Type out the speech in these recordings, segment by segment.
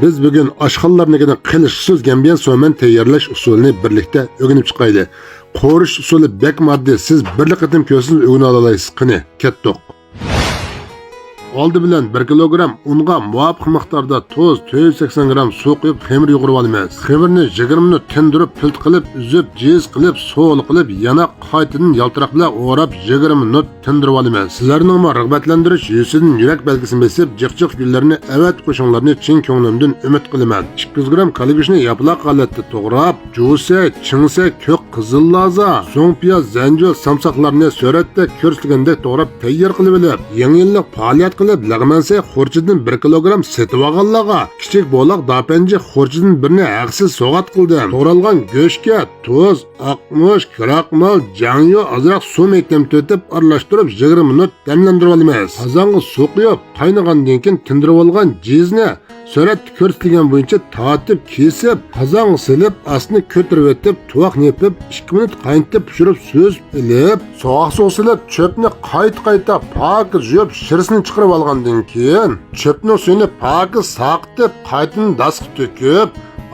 Biz bugün oshxonalarnikini qilishsiz gambiyan so'man tayyorlash usulini birlikda o'rganib chiqayli. Qo'rish usuli bek moddiy, siz bir qatim ko'rsangiz o'rganib olasizlar. Qani, ketdik. Oldi bilan 1 kilogram unga muvofiq miqdorda tuz, 480 gram suv quyib xamir yo'g'irib olamiz. Xamirni 20 minut tindirib, pilt qilib, uzib, jiz qilib, so'l qilib, yana qaytadan yaltiroq bilan o'rab 20 minut tindirib olamiz. Sizlarning rag'batlantirish yusidan yurak belgisini besib, jiq-jiq gullarni avat qo'shinglarni chin ko'nglimdan umid qilaman. 200 gram kalibishni yaplaq holatda to'g'rab, jusa, chingsa, ko'k qizil laza, so'ng piyoz, zanjil, samsoqlarni suratda ko'rsatilgandek to'g'rab tayyor qilib olib, yangi yillik faoliyat lag'mansa xurjidan 1 kilogram setib olganlarga kichik bo'loq dapanji xurjidan birini haqsiz so'g'at qildim. To'g'ralgan go'shtga tuz, oqmush, kraxmal, jangyo ozroq suv mektam to'tib aralashtirib 20 minut damlantirib olamiz. Qozonga suv quyib, qaynagandan keyin tindirib olgan jizni suratda ko'rsatilgan bo'yicha tatib, kesib, qozonga silib, astini ko'tarib o'tib, tuvoq nepib, 2 minut qaynatib pishirib, so'z ilib, so'q suv silib, chöpni qayta pokiz yuvib, shirisini chiqarib olgandan keyin, chöpning suyini pokiz saqitib, qaytadan dasqa to'kib,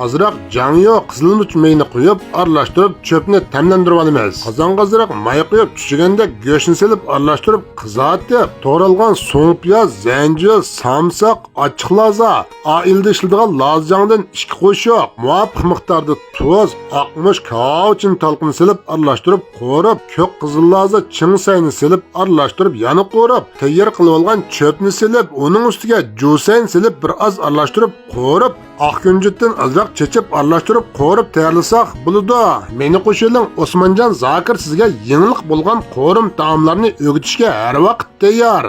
azroq jangyo qizilmurch mayini quyib, aralashtirib, chöpni tamlantirib olamiz. Qozonga azroq may quyib, tushiganda go'shtni silib, aralashtirib, qizartib, to'g'ralgan so'ng piyoz, zanjil, samsoq, ochiq laza, oilda ishlaydigan lazjangdan 2 qo'shiq, muvofiq miqdorda tuz, oqmush, kavchin talqini silib, aralashtirib, qo'rib, ko'k qizil laza, chingsayni silib, aralashtirib, yana qo'rib, tayyor qilib olgan chöpni silib, uning ustiga jusayn silib, bir oz aralashtirib, qo'rib, oq kunjutdan azroq chechib aralashtirib qo'rib tayyorlasak bo'ladi. Meni qo'shiling, Osmonjon Zokir sizga yenilik bo'lgan qo'rim taomlarni o'rgatishga har vaqt tayyor.